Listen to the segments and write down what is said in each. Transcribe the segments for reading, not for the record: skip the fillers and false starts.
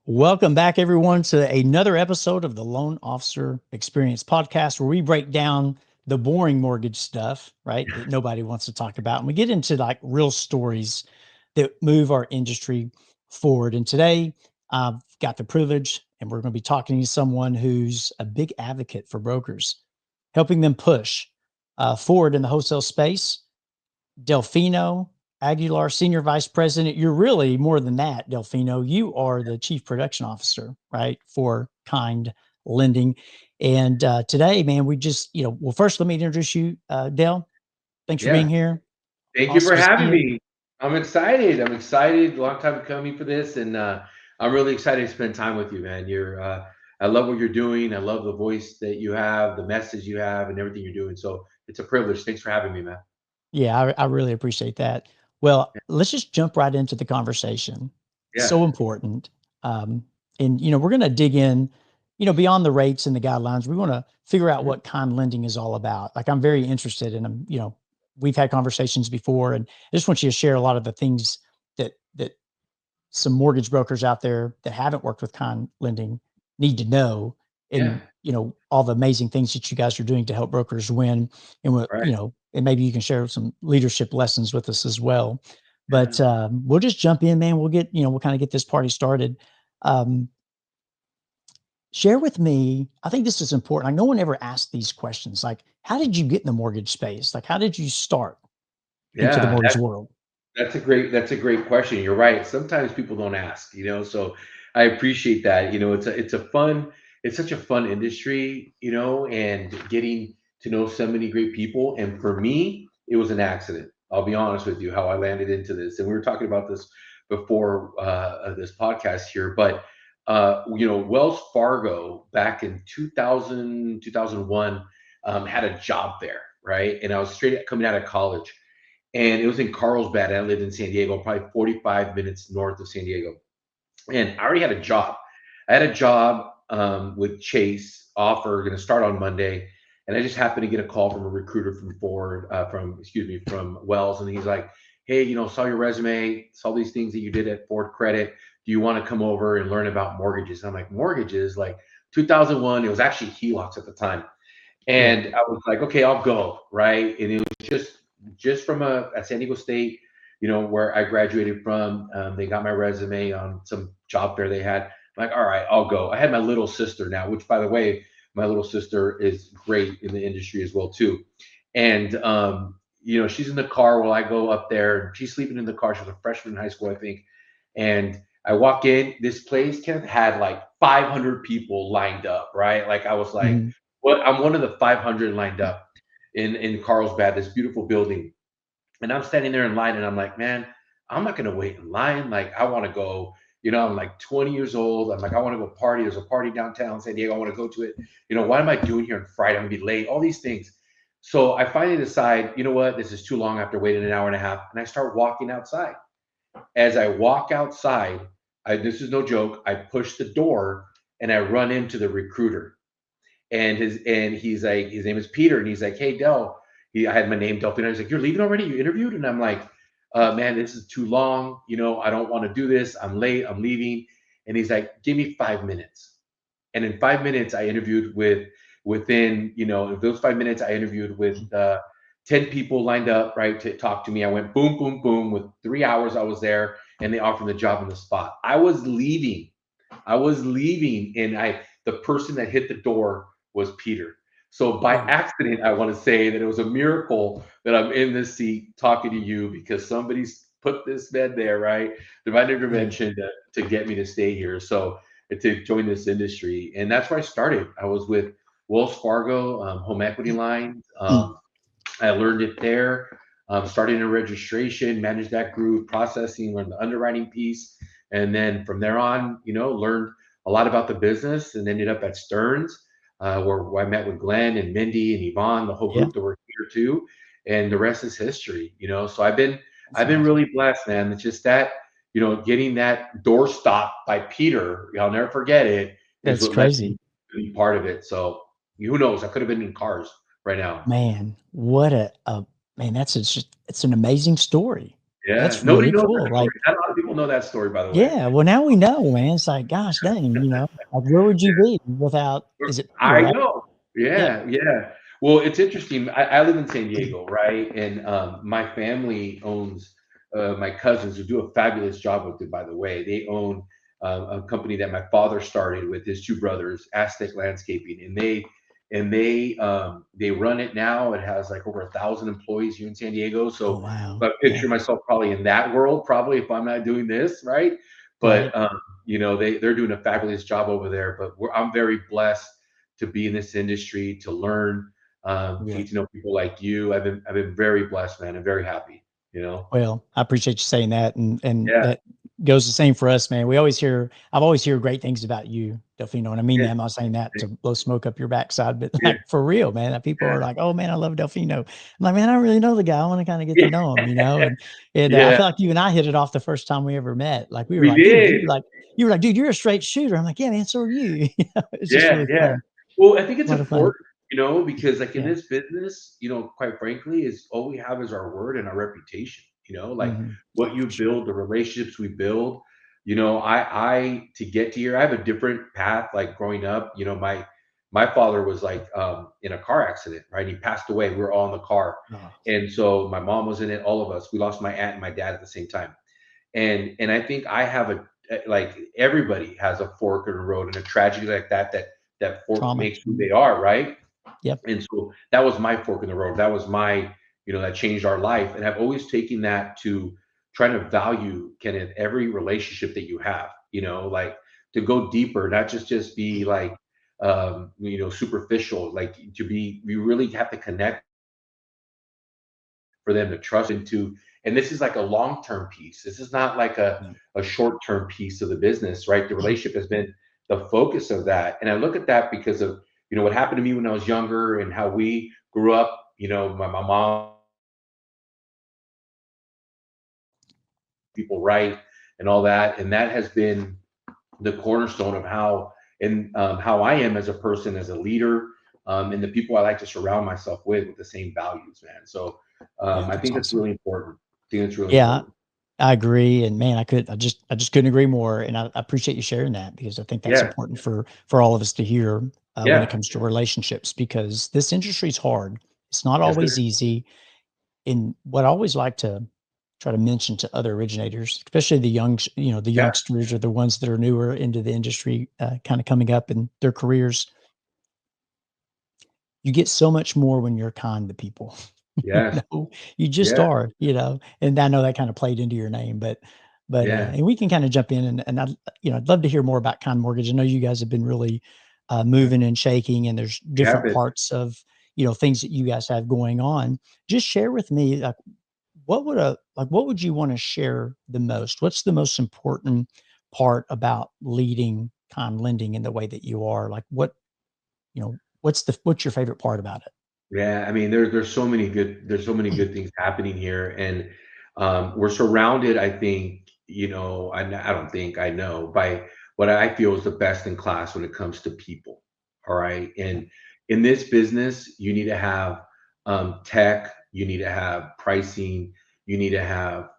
Welcome back, everyone, to another episode of the Loan Officer Experience podcast, where we break down the boring mortgage stuff, right? That nobody wants to talk about. And we get into like real stories that move our industry forward. And today I've got the privilege, and we're going to be talking to someone who's a big advocate for brokers, helping them push forward in the wholesale space. Delfino Aguilar, Senior Vice President. You're really more than that, Delfino. You are the Chief Production Officer, right, for Kind Lending. And today, man, we just, well, first, let me introduce you, Del. Thanks for being Yeah. here. Thank you for Awesome to see having you. me. I'm excited. I'm excited. Long time coming for this, and I'm really excited to spend time with you, man. I love what you're doing. I love the voice that you have, the message you have, and everything you're doing. So it's a privilege. Thanks for having me, man. Yeah, I really appreciate that. Well, let's just jump right into the conversation. Yeah. So important. And, we're going to dig in, beyond the rates and the guidelines. We want to figure out Mhm. what kind lending is all about. Like, I'm very interested in them. We've had conversations before, and I just want you to share a lot of the things that some mortgage brokers out there that haven't worked with kind lending need to know, Yeah. and all the amazing things that you guys are doing to help brokers win, and what Right. and maybe you can share some leadership lessons with us as well. But Yeah. we'll just jump in, man. We'll kind of get this party started. um, Share with me, I think this is important, like no one ever asked these questions, like how did you get in the mortgage space, like how did you start into the Yeah. mortgage world? That's a great question. You're right. Sometimes people don't ask, so I appreciate that. It's such a fun industry, and getting to know so many great people. And for me, it was an accident. I'll be honest with you, how I landed into this. And we were talking about this before this podcast here, but Wells Fargo back in 2000, 2001 had a job there, right? And I was straight coming out of college, and it was in Carlsbad. I lived in San Diego, probably 45 minutes north of San Diego. And I already had a job. I had a job with Chase offer, going to start on Monday. And I just happened to get a call from a recruiter from Ford, from Wells. And he's like, hey, saw your resume, saw these things that you did at Ford Credit. Do you want to come over and learn about mortgages? And I'm like, mortgages? Like 2001, it was actually HELOCs at the time. Yeah. And I was like, okay, I'll go, right? And it was just from at San Diego State, where I graduated from. They got my resume on some job fair they had. I'm like, all right, I'll go. I had my little sister now, which, by the way, my little sister is great in the industry as well too. And she's in the car while I go up there. She's sleeping in the car. She was a freshman in high school, I think. And I walk in. This place, Kenneth, had like 500 people lined up, right? Like I was like, Mhm. what? I'm one of the 500 lined up in Carlsbad, this beautiful building. And I'm standing there in line, and I'm like, man, I'm not gonna wait in line. Like, I want to go. I'm like 20 years old. I'm like, I want to go party. There's a party downtown San Diego. I want to go to it. What am I doing here on Friday? I'm gonna be late. All these things. So I finally decide, you know what? This is too long after waiting an hour and a half, and I start walking outside. As I walk outside, this is no joke. I push the door and I run into the recruiter, and he's like, his name is Peter, and he's like, hey Del, I had my name Delfino. He's like, you're leaving already? You interviewed? And I'm like, man, this is too long. I don't want to do this. I'm late. I'm leaving. And he's like, give me 5 minutes. And in 5 minutes, I interviewed within, those 5 minutes, I interviewed with 10 people lined up, right, to talk to me. I went boom, boom, boom. With 3 hours, I was there, and they offered me the job on the spot. I was leaving, and the person that hit the door was Peter. So by Wow. accident, I want to say that it was a miracle that I'm in this seat talking to you, because somebody's put this man there, right? Divine Yeah. intervention to get me to stay here. So to join this industry, and that's where I started. I was with Wells Fargo home equity lines. Mm. I learned it there. Started in registration, managed that group, processing, learned the underwriting piece, and then from there on, learned a lot about the business, and ended up at Stearns, where I met with Glenn and Mindy and Yvonne, the whole Yeah. group that were here too, and the rest is history. So That's I've been amazing. really blessed, man. It's just that getting that door stopped by Peter, I'll never forget it, is That's what led me crazy. to be part of it. So who knows? I could have been in cars right now. Man, what a man, it's an amazing story. Yeah, That's nobody really knows that cool. story. Like, Not a lot of people people know that story, by the way. Yeah. Well, now we know, man. It's like, gosh dang, like where would you be without, is it me, I right? know. Yeah. Yeah, yeah. Well, it's interesting. I live in San Diego, right? And my family owns my cousins who do a fabulous job with it, by the way. They own a company that my father started with his two brothers, Aztec Landscaping, and they run it now. It has like over 1,000 employees here in San Diego. Oh, So wow. I Yeah. picture myself probably in that world, probably if I'm not doing this, right? Right. But they're doing a fabulous job over there. But I'm very blessed to be in this industry, to learn, to Good. get to know people like you. I've been very blessed, man, and very happy. You know. Well, I appreciate you saying that, and Yeah. that goes the same for us, man. I've always hear great things about you, Delfino, and I mean Yeah. that. I'm not saying that to blow smoke up your backside, but Yeah. like for real, man. That people Yeah. are like, "Oh man, I love Delfino." I'm like, man, I don't really know the guy. I want to kind of get to Yeah. know him, and I Yeah. feel like you and I hit it off the first time we ever met. Like we were We like, dude, did. you were like, dude, you're a straight shooter. I'm like, yeah, man, so are you. It's just Yeah. really Yeah. fun, Well, I think a it's lot of fun. important, because like in Yeah. this business, quite frankly, is all we have is our word and our reputation. Like what For you sure. build, the relationships we build. I to get to here, I have a different path. Like growing up, my father was like in a car accident, right? He passed away. We were all in the car, Oh, and so my mom was in it. All of us. We lost my aunt and my dad at the same time. And I think I have like everybody has a fork in the road and a tragedy like that fork trauma. makes who they are, right? Yep. And so that was my fork in the road. That was my, that changed our life. And I've always taken that to trying to value, Kenneth, every relationship that you have, like to go deeper, not just be like superficial, like you really have to connect for them to trust into. And this is like a long-term piece. This is not like a short-term piece of the business, right? The relationship has been the focus of that. And I look at that because of, what happened to me when I was younger and how we grew up, my mom, people right and all that. And that has been the cornerstone of how I am as a person, as a leader, and the people I like to surround myself with the same values, man. So Yeah, I that's think that's awesome. really important. I think it's really Yeah, important. I agree, and man, I just couldn't agree more, and I appreciate you sharing that because I think that's Yeah, important for all of us to hear when it yeah. comes to relationships because this industry is hard. It's not Yes, always sir. easy. And what I always like to try to mention to other originators, especially the Yeah, youngsters or the ones that are newer into the industry, kind of coming up in their careers, you get so much more when you're kind to people. You yes, you just yeah, are, and I know that kind of played into your name, yeah, and we can kind of jump in and I'd love to hear more about Kind Mortgage. I know you guys have been really yeah. moving and shaking and there's We have different it. parts of, things that you guys have going on. Just share with me like what would you want to share the most? What's the most important part about leading Kind Lending in the way that you are? Like what's your favorite part about it? Yeah, I mean, there's so many good things happening here, and we're surrounded. I think, I don't think I know by what I feel is the best in class when it comes to people. All right, Yeah. and in this business, you need to have tech, you need to have pricing, you need to have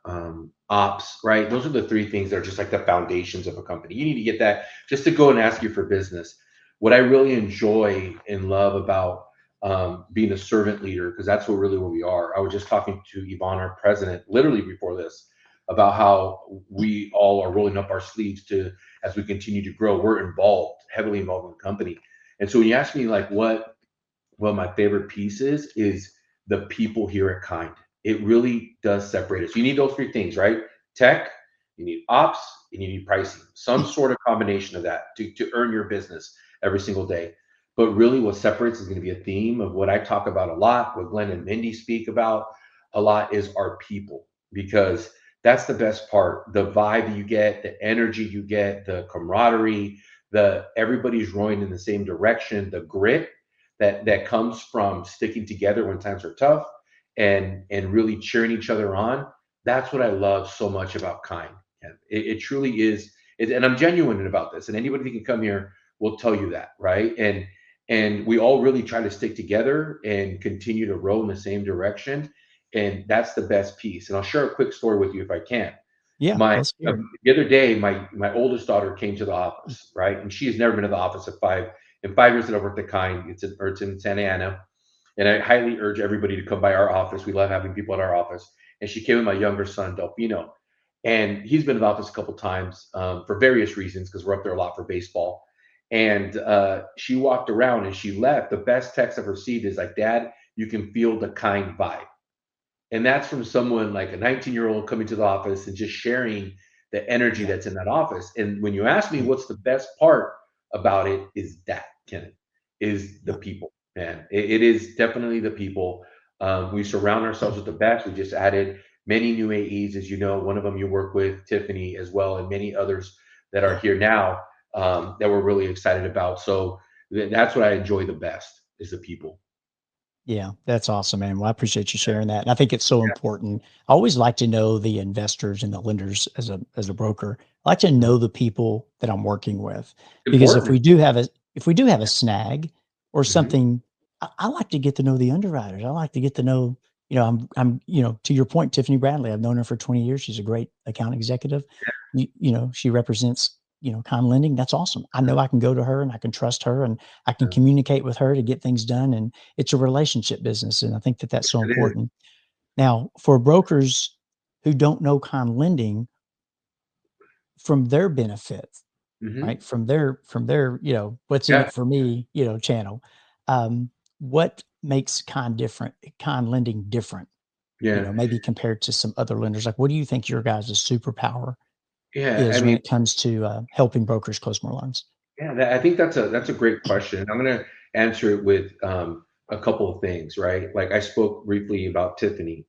ops. Right, those are the three things that are just like the foundations of a company. You need to get that just to go and ask you for business. What I really enjoy and love about being a servant leader, because that's what we are. I was just talking to Yvonne, our president, literally before this, about how we all are rolling up our sleeves as we continue to grow. We're involved, heavily involved in the company. And so when you ask me like what my favorite piece is the people here at Kind. It really does separate us. You need those three things, right? Tech, you need ops, and you need pricing. Some sort of combination of that to earn your business every single day. But really, what separates is going to be a theme of what I talk about a lot, what Glenn and Mindy speak about a lot is our people, because that's the best part. The vibe you get, the energy you get, the camaraderie, the everybody's rowing in the same direction, the grit that comes from sticking together when times are tough and really cheering each other on. That's what I love so much about Kind. It truly is. And I'm genuine about this. And anybody that can come here will tell you that, right? And we all really try to stick together and continue to row in the same direction. And that's the best piece. And I'll share a quick story with you if I can. Yeah, My let's hear it. the other day, my oldest daughter came to the office, right? And she has never been to the office in 5 years that I've worked at Kind. It's in Santa Ana, and I highly urge everybody to come by our office. We love having people at our office. And she came with my younger son, Delfino, and he's been to the office a couple times for various reasons because we're up there a lot for baseball. And she walked around and she left. The best text I've received is like, "Dad, you can feel the Kind vibe." And that's from someone like a 19-year-old coming to the office and just sharing the energy Yeah. that's in that office. And when you ask me Yeah. what's the best part about it, is that, Kenneth, is the Yeah. people, man. It is definitely the people. We surround ourselves with the best. We just added many new AEs, as you know. One of them you work with, Tiffany, as well, and many others that are Yeah. here now that we're really excited about. So that's what I enjoy the best is the people. Yeah, that's awesome, man. Well, I appreciate you sharing that. And I think it's so important. I always like to know the investors and the lenders as a broker. I like to Yeah. know the people that I'm working with because Important. if we do have a snag or Mhm. something, I like to get to know the underwriters. I like to get to know, to your point, Tiffany Bradley. I've known her for 20 years. She's a great account executive. She represents, Con Lending. That's awesome. I know I can go to her and I can trust her and I can Yeah. communicate with her to get things done. And it's a relationship business, and I think that that's so It is. important. Now, for brokers who don't know Con Lending, from their benefit, right? Mhm. From their, what's in Yeah, it for me, channel. Um, what makes Con Lending different, yeah, maybe compared to some other lenders? Like, what do you think your guys' superpower yeah. I is when mean, it comes to helping brokers close more loans? yeah, I think that's a great question. I'm gonna answer it with a couple of things, right? Like I spoke briefly about Tiffany.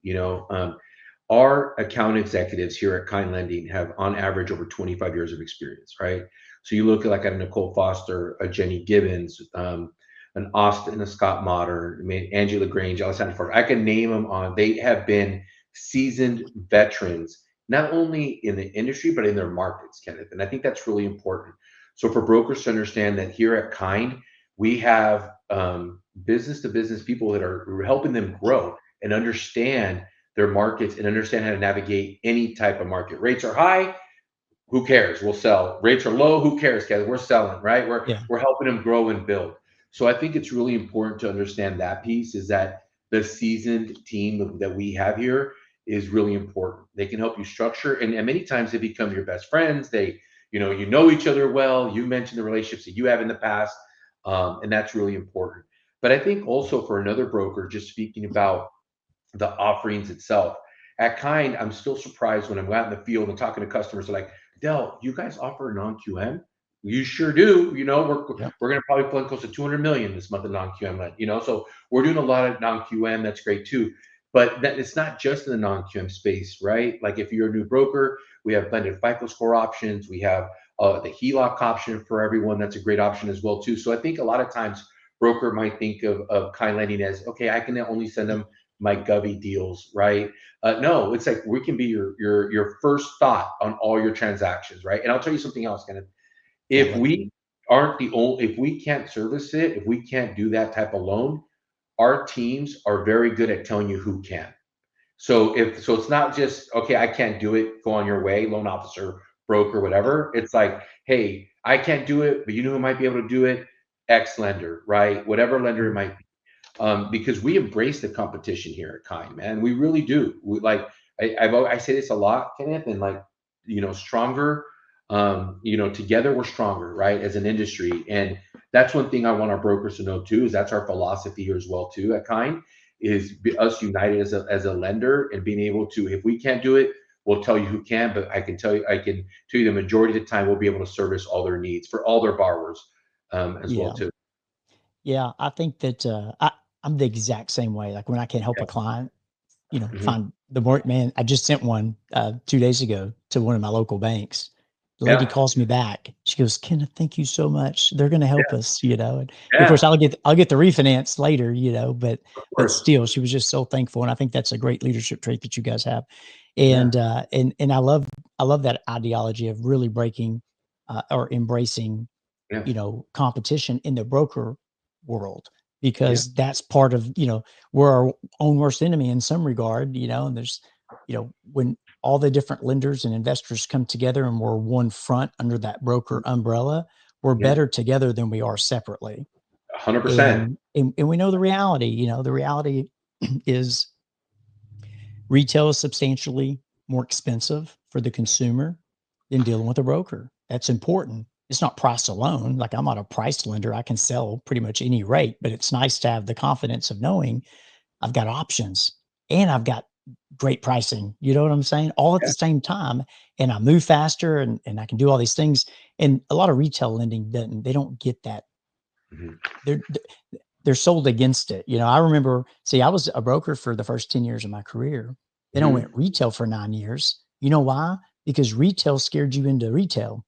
Our account executives here at Kind Lending have, on average, over 25 years of experience, right? So you look at like a Nicole Foster, a Jenny Gibbons, an Austin, a Scott Modern, I mean, Angie LaGrange, Alessandra Ford. I can name them on. They have been seasoned veterans, not only in the industry but in their markets, Kenneth. And I think that's really important. So for brokers to understand that here at Kind, we have business to business people that are helping them grow and understand their markets and understand how to navigate any type of market. Rates are high, who cares? We'll sell. Rates are low, who cares, Kevin? We're selling, right? We're Yeah, we're helping them grow and build. So I think it's really important to understand that piece is that the seasoned team that we have here is really important. They can help you structure, and many times they become your best friends. You know each other well. You mentioned the relationships that you have in the past, and that's really important. But I think also for another broker, just speaking about the offerings itself. At Kind, I'm still surprised when I'm out in the field and talking to customers. They're like, "Del, you guys offer non-QM? You sure do. yeah, We're going to probably fund close to 200 million this month of non-QM. So we're doing a lot of non-QM. That's great too. But that it's not just in the non-QM space, right? Like if you're a new broker, we have blended FICO score options. We have the HELOC option for everyone. That's a great option as well too. So I think a lot of times broker might think of Kind Lending as, okay, I can only send them my Govy deals, right? No, it's like we can be your first thought on all your transactions, right? And I'll tell you something else, Kenneth. yeah. If we aren't the only, if we can't service it, if we can't do that type of loan, our teams are very good at telling you who can. So it's not just okay, I can't do it, go on your way, loan officer, broker, Yeah, whatever. It's like, hey, I can't do it, but you know who might be able to do it? X lender, right? Whatever lender it mhm, might be, because we embrace the competition here at Kind, man. We really do. I say this a lot, Kenneth, and like stronger. Together we're stronger, right? As an industry, and that's one thing I want our brokers to know too. Is that's our philosophy here as well too at Kind is us united as a lender and being able to, if we can't do it, we'll tell you who can. But I can tell you the majority of the time we'll be able to service all their needs for all their borrowers as well yeah. too. Yeah, I think that, I'm the exact same way. Like, when I can't help a client, Mhm. find the more man, I just sent one, 2 days ago to one of my local banks. The lady Yeah, calls me back. She goes, "Kenneth, thank you so much. They're gonna help yeah, us," and of course, yeah, I'll get the refinance later, of but course. still, she was just so thankful, and I think that's a great leadership trait that you guys have. Yeah, And I love that ideology of really breaking, or embracing, yeah, competition in the broker world, yeah, because that's part of, we're our own worst enemy in some regard, and there's when all the different lenders and investors come together and we're one front under that broker umbrella, we're Yeah, better together than we are separately. 100%. And we know the reality. The reality is retail is substantially more expensive for the consumer than dealing with a broker. That's important. It's not price alone. Like, I'm not a price lender. I can sell pretty much any rate, but it's nice to have the confidence of knowing I've got options and I've got great pricing. You know what I'm saying? All at Yeah. the same time. And I move faster and I can do all these things. And a lot of retail lending they don't get that. Mhm. They're they're sold against it. I remember, see, I was a broker for the first 10 years of my career. Then I went Mhm. retail for 9 years. You know why? Because retail scared you into retail,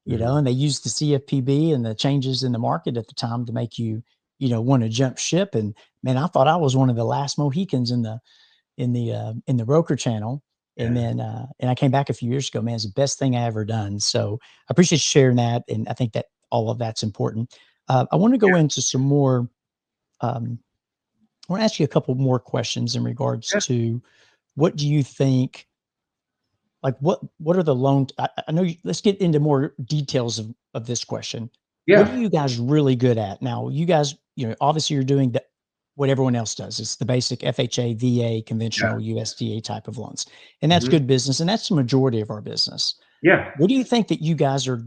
Mhm. and they used the CFPB and the changes in the market at the time to make you, want to jump ship. And man, I thought I was one of the last Mohicans in the broker channel. And Yeah. then, and I came back a few years ago, man, it's the best thing I ever done. So I appreciate you sharing that. And I think that all of that's important. I want to go into some more, um, I want to ask you a couple more questions in regards Yeah. to what do you think, like what are the loan, I know let's get into more details of this question. What are Yeah. you guys really good at? Now, you guys, obviously you're doing what everyone else does. It's the basic FHA, VA, Yeah. conventional USDA type of loans. And that's Mhm. good business. And that's the majority of our business. Yeah. What do you think that you guys are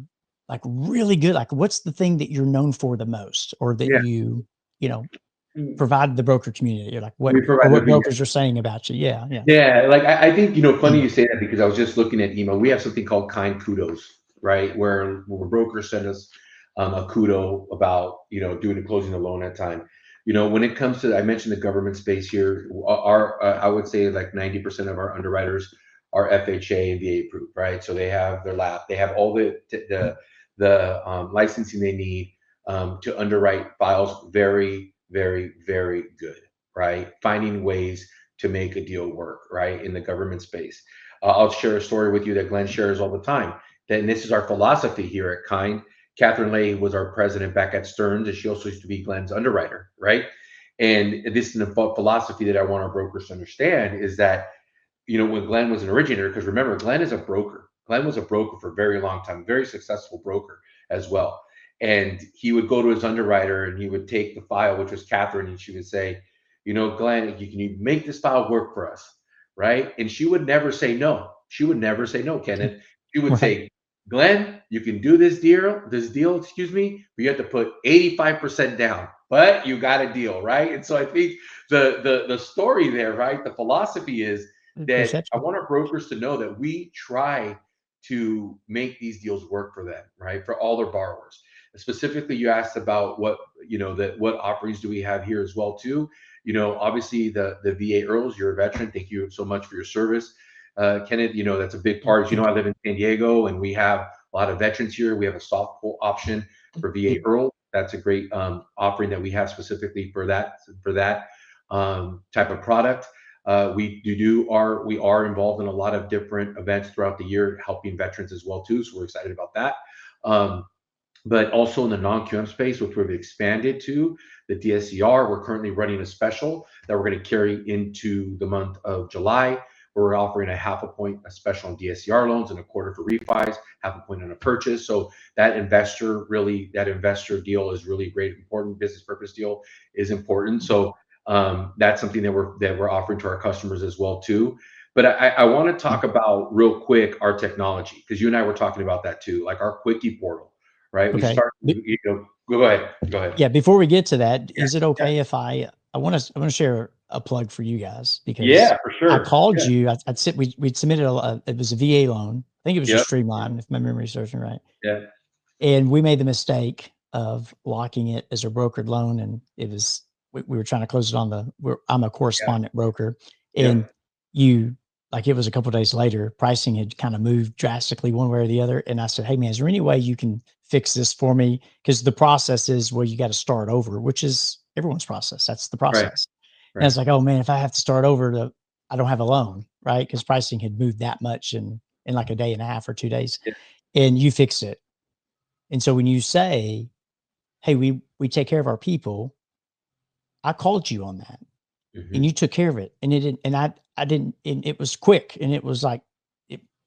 like really good? Like, what's the thing that you're known for the most, or that Yeah. you know, Mm. provide the broker community, or like We provide what the brokers are saying about you? Yeah, yeah. Yeah, like I think funny you say that because I was just looking at email. We have something called kind kudos, right? Where brokers send us a kudo about doing the closing the loan at time. When it comes to, I mentioned the government space here. Our I would say like 90% of our underwriters are FHA and VA approved, right? So they have their lab, they have all the licensing they need to underwrite files. Very, very, very good, right? Finding ways to make a deal work, right, in the government space. I'll share a story with you that Glenn shares all the time. And this is our philosophy here at Kind. Catherine Leahy was our president back at Stearns, and she also used to be Glenn's underwriter, right? And this is the philosophy that I want our brokers to understand is that, when Glenn was an originator, because remember, Glenn is a broker. Glenn was a broker for a very long time, very successful broker as well. And he would go to his underwriter and he would take the file, which was Catherine, and she would say, Glenn, can you make this file work for us? Right. And she would never say no. She would never say no, Kenneth. She would Right. say, Glenn, you can do this deal, excuse me, but you have to put 85% down. But you got a deal, right? And so I think the story there, right? The philosophy is that I Perception. want our brokers to know that we try to make these deals work for them, right? For all their borrowers. Specifically, you asked about what offerings do we have here as well too. Obviously the VA Earls, you're a veteran. Thank you so much for your service, Kenneth. That's a big Yeah, part. As you know, thank I live in San Diego, and we have a lot of veterans here. We have a soft pull option for VA you. Earl. That's a great offering that we have specifically for that type of product. We are involved in a lot of different events throughout the year, helping veterans as well too. So we're excited about that. Um, but also in the non-QM space, which we've expanded to the DSCR. We're currently running a special that we're going to carry into the month of July, where we're offering a half a point a special on DSCR loans and a quarter for refis, half a point on a purchase. So that investor deal is really great, important business purpose deal is important. So that's something that we're offering to our customers as well too. But I want to talk about real quick our technology, because you and I were talking about that too, like our quickie portal, right? We Okay. start, go ahead, go ahead. Yeah, before we get to that, Yeah, is it yeah, okay if I want to share a plug for you guys, because yeah, for I sure. called Yeah, you. I'd sit. We'd submitted it was a VA loan. I think it was yep, just Streamline, if my memory serves me right. yeah, And we made the mistake of locking it as a brokered loan, and it was we were trying to close it on I'm a yeah, correspondent broker, and yep, you like it was a couple of days later, pricing had kind of moved drastically one way or the other, and I said, "Hey man, is there any way you can fix this for me?" Because the process is, well, you got to start over, which is everyone's process. That's the right, process. And I right. was like, "Oh man, if I have to start over, I don't have a loan, right?" Because pricing had moved that much in like a day and a half or 2 days, Yeah, and you fixed it. And so when you say, "Hey, we take care of our people," I called you on that. and you Hmm. took care of it. And it didn't, and I didn't, and it was quick. And it was like,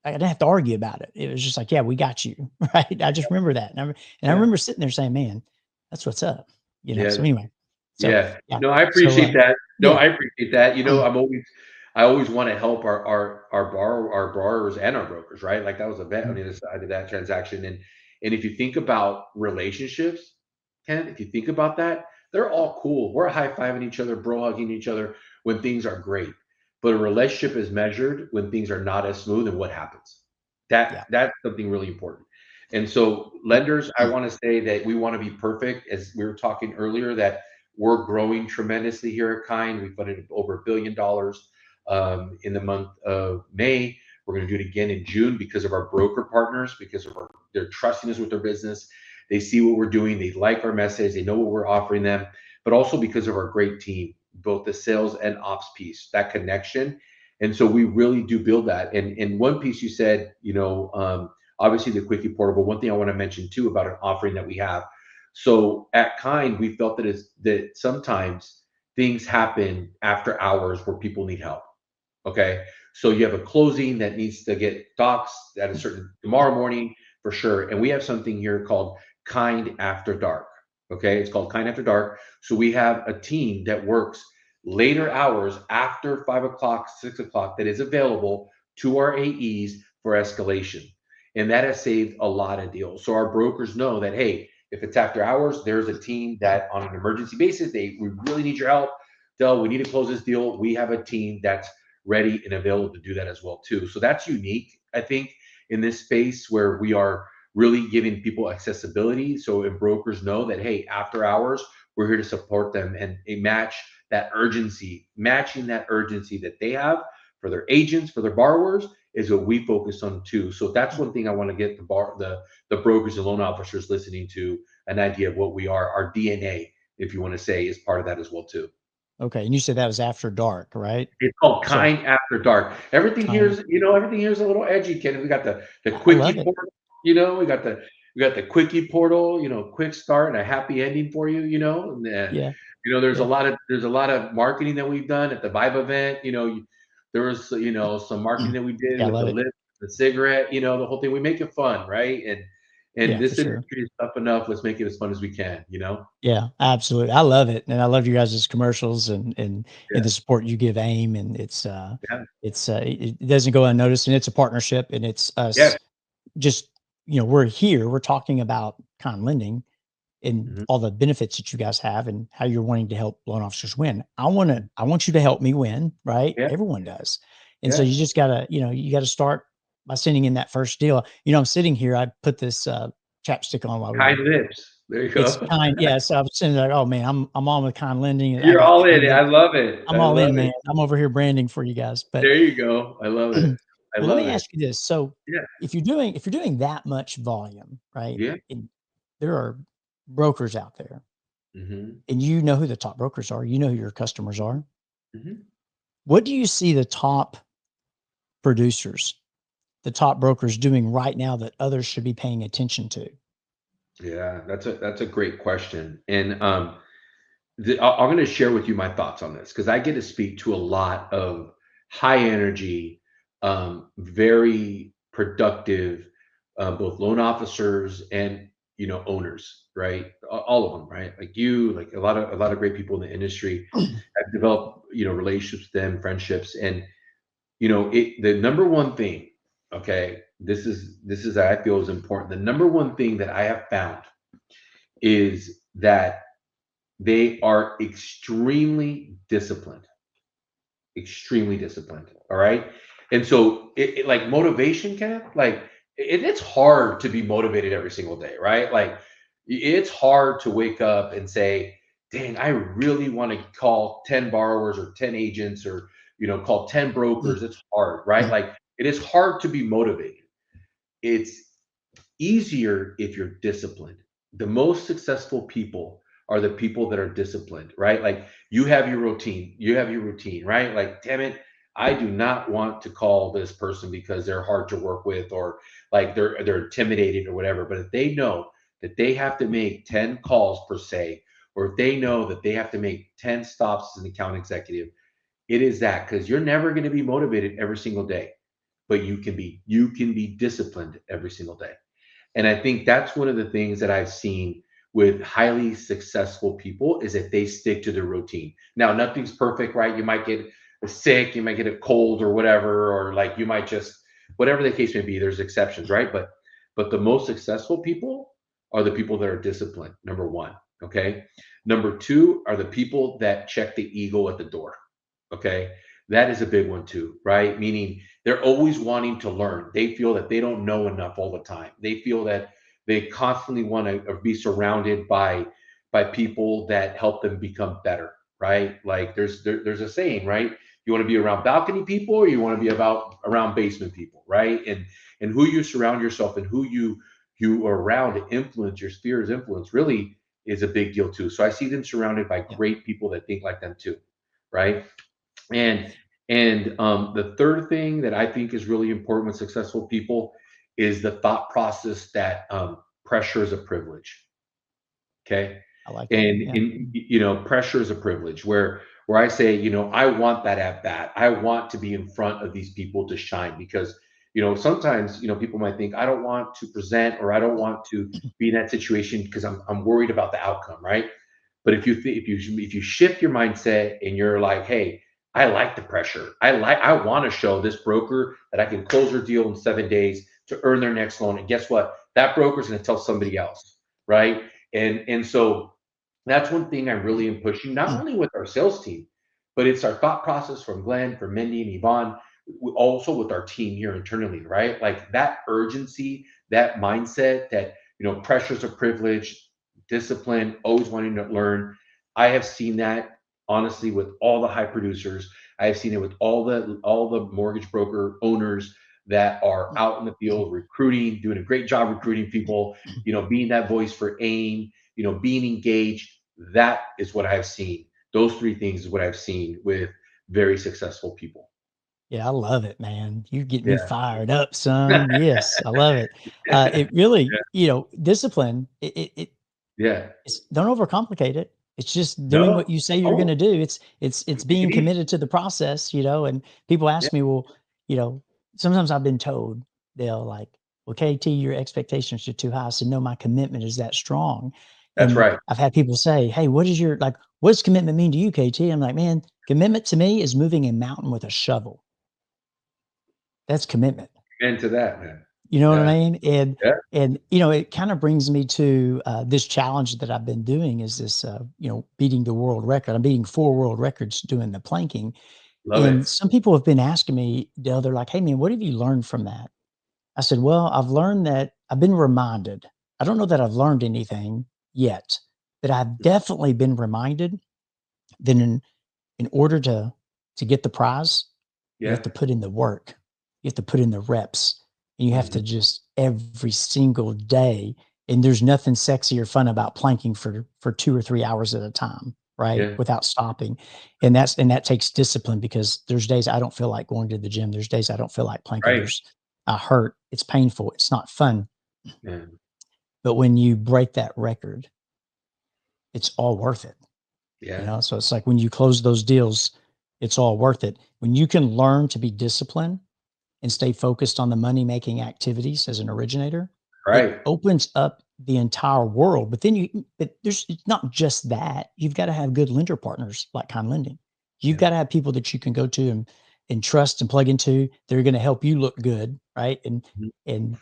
I didn't have to argue about it. It was just like, yeah, we got you. Right. I just remember that. And I Yeah. remember sitting there saying, man, that's what's up, Yeah. so anyway, so Yeah. yeah. No, I So, appreciate that. No, yeah. I appreciate that. I always want to help our borrowers and our brokers, right? Like that was a bet on Mm, the other side of that transaction. And if you think about relationships, Ken, if you think about that, they're all cool. We're high-fiving each other, bro hugging each other when things are great. But a relationship is measured when things are not as smooth and what happens. yeah. That's something really important. And so lenders, I want to say that we want to be perfect, as we were talking earlier, that we're growing tremendously here at Kind. We funded over $1 billion in the month of May. We're going to do it again in June because of our broker partners, because of they're trusting us with their business. They see what we're doing. They like our message. They know what we're offering them, but also because of our great team, both the sales and ops piece, that connection. And so we really do build that. And one piece you said, obviously the quickie portable. One thing I want to mention too about an offering that we have. So at Kind, we felt that sometimes things happen after hours where people need help. Okay. So you have a closing that needs to get docs at a certain tomorrow morning for sure. And we have something here called Kind After Dark. Okay. It's called Kind After Dark. So we have a team that works later hours after 5 o'clock, 6 o'clock that is available to our AEs for escalation. And that has saved a lot of deals. So our brokers know that, hey, if it's after hours, there's a team that on an emergency basis, we really need your help. Del, we need to close this deal. We have a team that's ready and available to do that as well too. So that's unique, I think, in this space where we are really giving people accessibility. So if brokers know that, hey, after hours, we're here to support them and matching that urgency that they have for their agents, for their borrowers, is what we focus on too. So that's one thing I want to get the brokers and loan officers listening to an idea of what we are, our DNA, if you want to say, is part of that as well too. Okay. And you said that was after dark, right? It's called So Kind After Dark. kind. Everything here's a little edgy, Ken. We got the I love quickie it. portal, we got the quickie portal, quick start and a happy ending for you, and Yeah. there's Yeah. a lot of marketing that we've done at the Vibe event. There was some marketing that we did Yeah. I with the love it. lip, the cigarette, the whole thing. We make it fun, right? And Yeah, for this sure. industry is tough enough. Let's make it as fun as we can. Yeah, absolutely. I love it. And I love you guys' commercials and Yeah, the support you give AIM. And yeah, it doesn't go unnoticed, and it's a partnership, and it's yes. us just, we're here, we're talking about kind of lending and Mhm. all the benefits that you guys have and how you're wanting to help loan officers win. I want you to help me win, right? Yeah, Everyone does. And so yeah. you just gotta, you gotta start by sending in that first deal. I'm sitting here, I put this chapstick on while we Kind were, lips. There you it's go. kind, yeah. So I was sitting there like, oh man, I'm on with kind lending. I You're got all in kind it. lip. I love it. I'm I all love in, man. it. I'm over here branding for you guys. But There you go. I love it. I well, let love me it. ask you this. So Yeah. if you're doing that much volume, right? Yeah. And there are brokers out there, Mhm. and you know who the top brokers are, you know who your customers are. Mhm. What do you see the top producers, the top brokers doing right now that others should be paying attention to? Yeah, that's a great question. And I'm going to share with you my thoughts on this because I get to speak to a lot of high energy, very productive, both loan officers and owners, right? All of them, right? Like you, like a lot of great people in the industry. I've developed relationships with them, friendships, and the number one thing. Okay, this is I feel is important. The number one thing that I have found is that they are extremely disciplined. All right. And so like motivation, Kenneth, like it's hard to be motivated every single day, right? Like it's hard to wake up and say, dang, I really want to call 10 borrowers or 10 agents or, call 10 brokers. It's hard, right? Like it is hard to be motivated. It's easier if you're disciplined. The most successful people are the people that are disciplined, right? Like you have your routine, right? Like, damn it, I do not want to call this person because they're hard to work with or like they're intimidated or whatever. But if they know that they have to make 10 calls per se, or if they know that they have to make 10 stops as an account executive, it is that, because you're never going to be motivated every single day, but you can be disciplined every single day. And I think that's one of the things that I've seen with highly successful people is that they stick to their routine. Now, nothing's perfect, right? You might get sick, you might get a cold or whatever, or like you might just, whatever the case may be, there's exceptions, right? But the most successful people are the people that are disciplined, number one. Okay. Number two are the people that check the ego at the door. Okay. That is a big one too, right? Meaning they're always wanting to learn. They feel that they don't know enough all the time. They feel that they constantly want to be surrounded by people that help them become better, right? Like there's a saying, right? You want to be around balcony people, or you want to be around basement people, right? And who you surround yourself and who you are around to influence your sphere's influence really is a big deal too. So I see them surrounded by Yeah, great people that think like them too, right? And the third thing that I think is really important with successful people is the thought process that pressure is a privilege. Okay. I like that. And Yeah. pressure is a privilege where I say, I want that at bat. I want to be in front of these people to shine because, sometimes, people might think I don't want to present or I don't want to be in that situation because I'm worried about the outcome, right? But if you shift your mindset and you're like, hey, I like the pressure. I want to show this broker that I can close their deal in 7 days to earn their next loan. And guess what? That broker's going to tell somebody else, right? And so that's one thing I really am pushing, not only with our sales team, but it's our thought process from Glenn, from Mindy and Yvonne, also with our team here internally, right? Like that urgency, that mindset that, pressures of privilege, discipline, always wanting to learn. I have seen that honestly with all the high producers. I have seen it with all the mortgage broker owners that are out in the field recruiting, doing a great job recruiting people, being that voice for AIME, being engaged. That is what I've seen. Those three things is what I've seen with very successful people. Yeah, I love it, man. You get me Yeah. fired up, son. Yes, I love it. It really, Yeah. discipline, Yeah. it's don't overcomplicate it. It's just doing what No. you say you're Oh, gonna do. It's being it is. committed to the process, and people Yeah. ask me, well, you know, sometimes I've been told, they'll like, well, KT, your expectations are too high. I said, no, my commitment is that strong. That's And right. I've had people say, hey, what does commitment mean to you, KT? I'm like, man, commitment to me is moving a mountain with a shovel. That's commitment. Into that, man. You know what I Yeah. mean? And Yeah. and it kind of brings me to this challenge that I've been doing is this, beating the world record. I'm beating 4 world records doing the planking. Love And it. some people have been asking me, they're like, hey man, what have you learned from that? I said, well, I've learned that I've been reminded. I don't know that I've learned anything yet, but I've definitely been reminded that in order to get the prize, you have Yeah. to put in the work. You have to put in the reps, and you have to Mhm. just every single day. And there's nothing sexy or fun about planking for 2 or 3 hours at a time, right? Yeah. Without stopping. And that takes discipline because there's days I don't feel like going to the gym. There's days I don't feel like planking. Right. There's I hurt. It's painful. It's not fun. Yeah. But when you break that record, it's all worth it. Yeah. So it's like when you close those deals, it's all worth it. When you can learn to be disciplined and stay focused on the money making activities as an originator, it Right. opens up the entire world. But it's not just that. You've got to have good lender partners like Kind Lending. You've Yeah. got to have people that you can go to and trust and plug into. They're going to help you look good, right? Mhm. And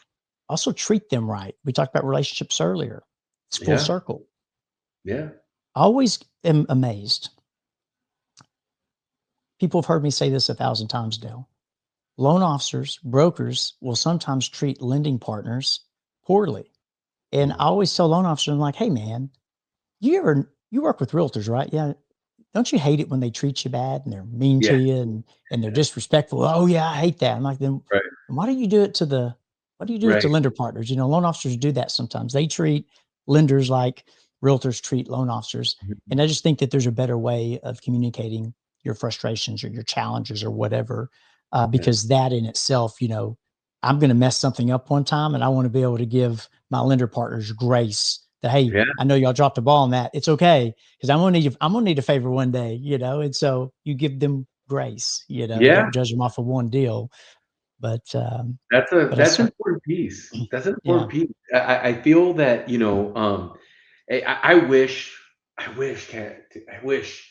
also treat them right. We talked about relationships earlier. It's full Yeah. circle. Yeah. I always am amazed. People have heard me say this 1,000 times, Dale. Loan officers, brokers will sometimes treat lending partners poorly. And I Mm. always tell loan officers, I'm like, hey man, you work with realtors, right? Yeah. Don't you hate it when they treat you bad and they're mean Yeah. to you and they're Yeah. disrespectful? Oh yeah, I hate that. I'm like, then Right. why do you do it to the why do you do it to Right. lender partners? Loan officers do that sometimes. They treat lenders like realtors treat loan officers. Mhm. And I just think that there's a better way of communicating your frustrations or your challenges or whatever. Yeah. Because that in itself, I'm going to mess something up one time and I want to be able to give my lender partners grace that, hey, Yeah. I know y'all dropped the ball on that. It's okay, because I'm gonna need a favor one day, and so you give them grace, you Yeah. don't judge them off of one deal. But I That's an start, important piece. That's an yeah, important piece. I feel that, I wish, Kat, I wish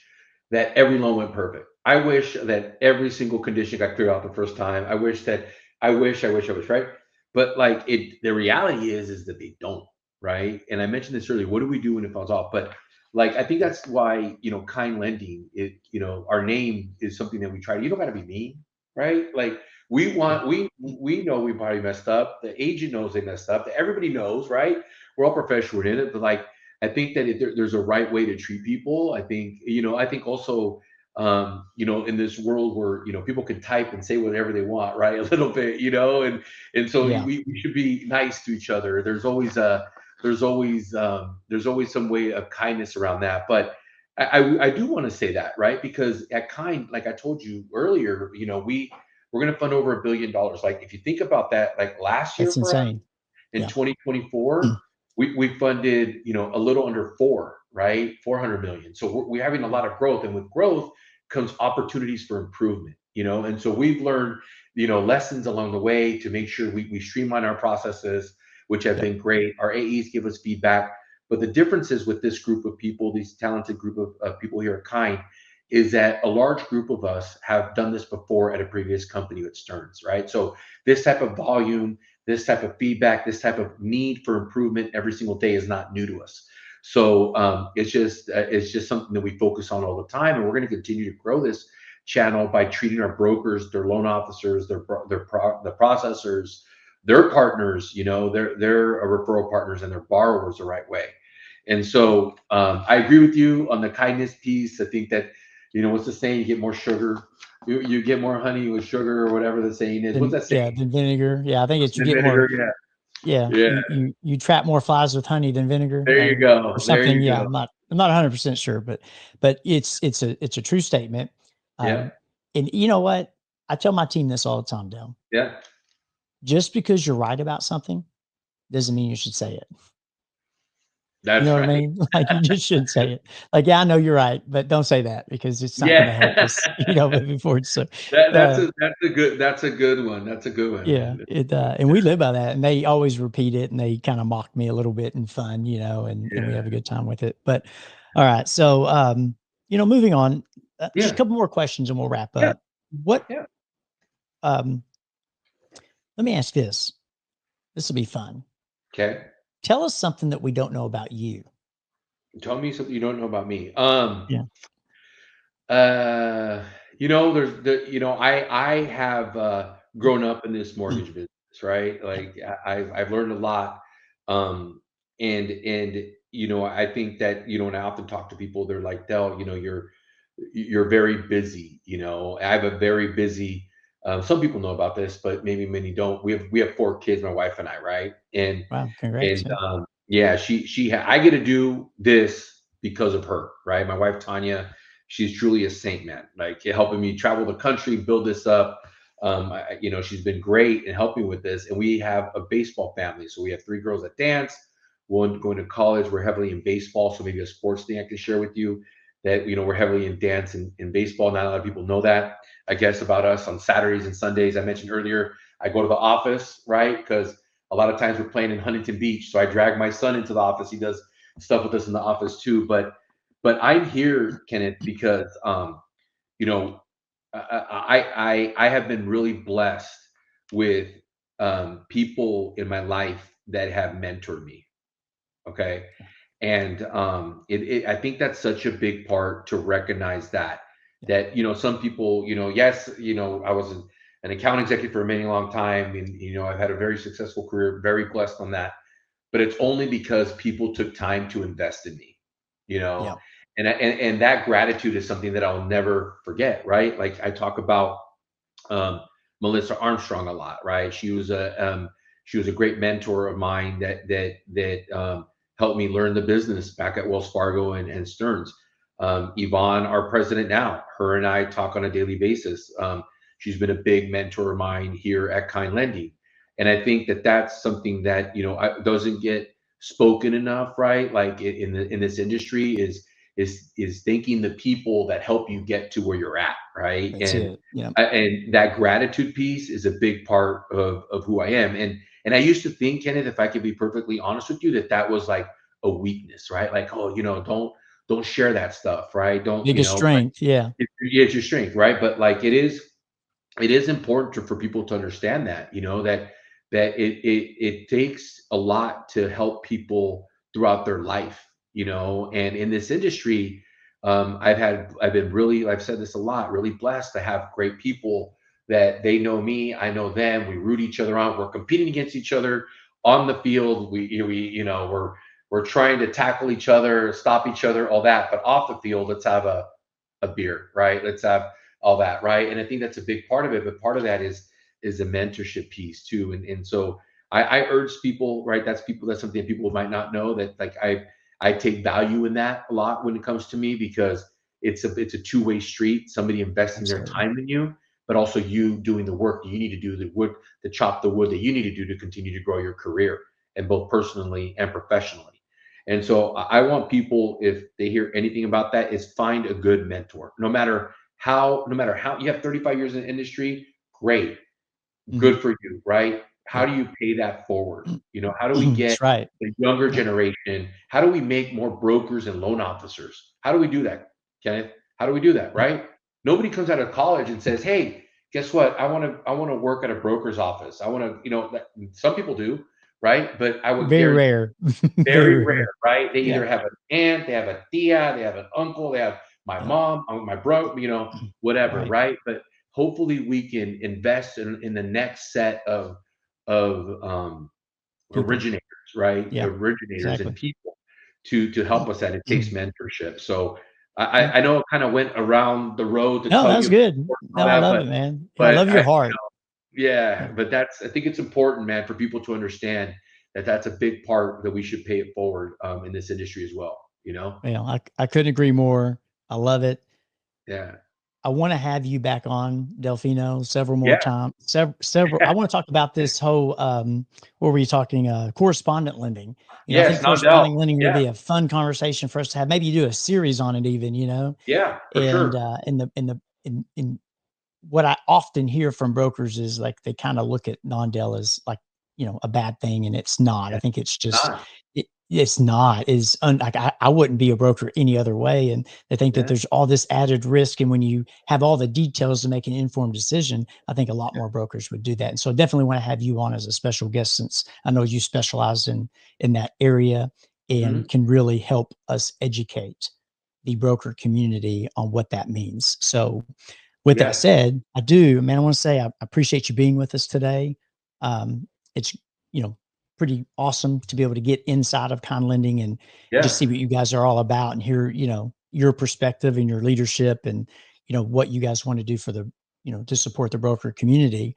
that every loan went perfect. I wish that every single condition got cleared out the first time. I wish, right? But like the reality is that they don't, right? And I mentioned this earlier. What do we do when it falls off? But like, I think that's why, kind lending, our name is something that we try to, you don't got to be mean, right? Like, yeah, we know we probably messed up. The agent knows they messed up. Everybody knows, right? We're all professional in it, but like, I think that there's a right way to treat people. I think also, in this world where people can type and say whatever they want, right? A little bit, and so yeah. we should be nice to each other. There's always some way of kindness around that, but. I do want to say that, right? Because at Kind, like I told you earlier, we're going to fund over $1 billion. Like, if you think about that, like last year That's for us insane. in Yeah, 2024, we funded, a little under four, right? 400 million. So we're having a lot of growth, and with growth comes opportunities for improvement, and so we've learned, lessons along the way to make sure we streamline our processes, which have yep, been great. Our AEs give us feedback. But the difference is with this group of people, these talented group of people here at Kind, is that a large group of us have done this before at a previous company with Stearns, right? So this type of volume, this type of feedback, this type of need for improvement every single day is not new to us. So it's just something that we focus on all the time, and we're going to continue to grow this channel by treating our brokers, their loan officers, the processors, their partners, their referral partners, and their borrowers the right way. And so I agree with you on the kindness piece. I think that, what's the saying? You get more sugar, you get more honey with sugar, or whatever the saying is. What's then that saying? yeah, then vinegar. Yeah, I think it's you Then get more. vinegar. Yeah. Yeah, Yeah. you trap more flies with honey than vinegar, There you or go. There something. you Yeah, go. I'm not 100% sure, but it's a true statement. Yeah. And you know what? I tell my team this all the time, Dale. Yeah. Just because you're right about something doesn't mean you should say it. You know That's what I right. mean? Like, you just shouldn't say it. Like, yeah, I know you're right, but don't say that, because it's not going to help Yeah. us, moving forward. So, that that's uh, a that's a good one. That's a good one, yeah, man. and we live by that, and they always repeat it, and they kind of mock me a little bit in fun, and we Yeah. have a good time with it. But all right, so moving on, just a Yeah. couple more questions, and we'll wrap Yeah. up. What? Yeah. Um, Let me ask this. This will be fun. Okay. Tell us something that we don't know about you. Tell me something you don't know about me. Yeah. Uh, there's I have grown up in this mortgage business, right? Yeah. Like I've learned a lot. Um, and I think that, and I often talk to people, they're like, Del, you're very busy, I have a very busy, some people know about this, but maybe many don't. We have four kids, my wife and I, right? And Wow. Congrats. and Yeah. yeah, I get to do this because of her, right? My wife Tanya, she's truly a saint, man. Like, helping me travel the country, build this up. She's been great in helping with this. And we have a baseball family, so we have three girls that dance, one going to college. We're heavily in baseball, so maybe a sports thing I can share with you. That, we're heavily in dance and in baseball. Not a lot of people know that, I guess, about us. On Saturdays and Sundays, I mentioned earlier, I go to the office, right? Because a lot of times we're playing in Huntington Beach, so I drag my son into the office. He does stuff with us in the office too. But I'm here, Kenneth, because you know I have been really blessed with people in my life that have mentored me. Okay. And I think that's such a big part to recognize Yeah. that some people, yes, I was an account executive for a many long time, and I've had a very successful career, very blessed on that. But it's only because people took time to invest in me, you know, Yeah. and that gratitude is something that I'll never forget, right? Like, I talk about um, Melissa Armstrong a lot, right? She was a great mentor of mine that helped me learn the business back at Wells Fargo and Stearns. Yvonne, our president now, her and I talk on a daily basis. She's been a big mentor of mine here at Kind Lending, and I think that that's something that doesn't get spoken enough, right? Like in this industry is thanking the people that help you get to where you're at, right? That's it. Yeah. And that gratitude piece is a big part of who I am. And I used to think, Kenneth, if I could be perfectly honest with you, that that was like a weakness, right? Like, oh, don't share that stuff, right? Don't, Biggest strength. Yeah. it's your strength, right? But like it is important for people to understand that, that it takes a lot to help people throughout their life, and in this industry, I've said this a lot, really blessed to have great people that they know me, I know them, we root each other on, we're competing against each other on the field, we're trying to tackle each other, stop each other, all that, but off the field, let's have a beer, right? Let's have all that, right? And I think that's a big part of it. But part of that is a mentorship piece too. And so I urge people, right? That's something that people might not know, that like I take value in that a lot when it comes to me, because it's a two-way street. Somebody investing their Absolutely. time in you, but also you doing the work you need to do, to chop the wood that you need to do to continue to grow your career, and both personally and professionally. And so I want people, if they hear anything about that, is find a good mentor. No matter how you have 35 years in the industry, great, Mhm. good for you, right? How Yep. do you pay that forward? How do we get That's right. the younger Yep. generation? How do we make more brokers and loan officers? How do we do that, Kenneth? How do we do that, Yep. right? Nobody comes out of college and says, "Hey, guess what? I want to work at a broker's office. I want to, some people do, right? But I would Very guarantee rare. very Very rare, rare. right? They Yeah. either have an aunt, they have a tia, they have an uncle, they have my Yep. mom, my bro, whatever, Right. right? But hopefully we can invest in the next set of People. originators, right? Yeah. Originators and Exactly. people to help us, and it takes mentorship. So I, Yeah. I I know it kind of went around the road to No, tell that's you good. all No, I that, love but it, man. Yeah, I but love your heart. yeah, Yeah. but I think it's important, man, for people to understand that that's a big part that we should pay it forward in this industry as well. Well, I couldn't agree more. I love it. Yeah, I want to have you back on, Delfino, several more yeah, times. Several. I want to talk about this whole. What were you talking? Correspondent lending. I think yes, non-del. corresponding lending would Yeah, be a fun conversation for us to have. Maybe do a series on it, even. yeah, for And sure. in what I often hear from brokers is like they kind of look at non-del as like, a bad thing, and it's not. Yeah, I think it's just not. it's not like I wouldn't be a broker any other way. And they think that Yeah, there's all this added risk. And when you have all the details to make an informed decision, I think a lot more brokers would do that. And so I definitely want to have you on as a special guest, since I know you specialize in that area hmm, and can really help us educate the broker community on what that means. So with that yes, said, I want to say I appreciate you being with us today. It's, you know, pretty awesome to be able to get inside of Con Lending and just yeah, see what you guys are all about and hear, your perspective and your leadership and, what you guys want to do for the, to support the broker community.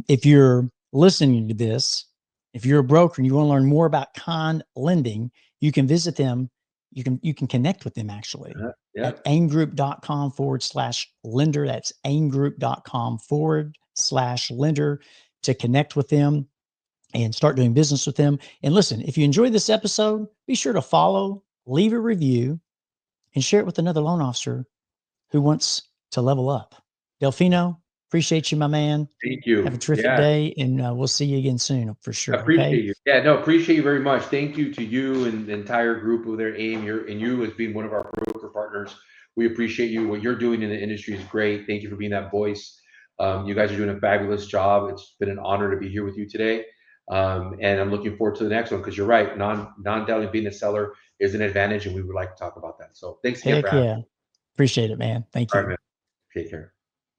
If you're listening to this, if you're a broker and you want to learn more about Con Lending, you can visit them. You can connect with them actually yeah, at aimgroup.com/lender. That's aimgroup.com/lender to connect with them and start doing business with them. And listen, if you enjoyed this episode, be sure to follow, leave a review, and share it with another loan officer who wants to level up. Delfino, appreciate you, my man. thank Have a you. terrific Yeah. day, and we'll see you again soon for sure. Okay. Appreciate you. Yeah, no, appreciate you very much. Thank you to you and the entire group of their AIM. You as being one of our broker partners. We appreciate you. What you're doing in the industry is great. Thank you for being that voice. You guys are doing a fabulous job. It's been an honor to be here with you today. And I'm looking forward to the next one, because you're right. Non-dialing being a seller is an advantage, and we would like to talk about that. So thanks again for Heck having me. yeah. Appreciate it, man. Thank All right, you. man. Take care.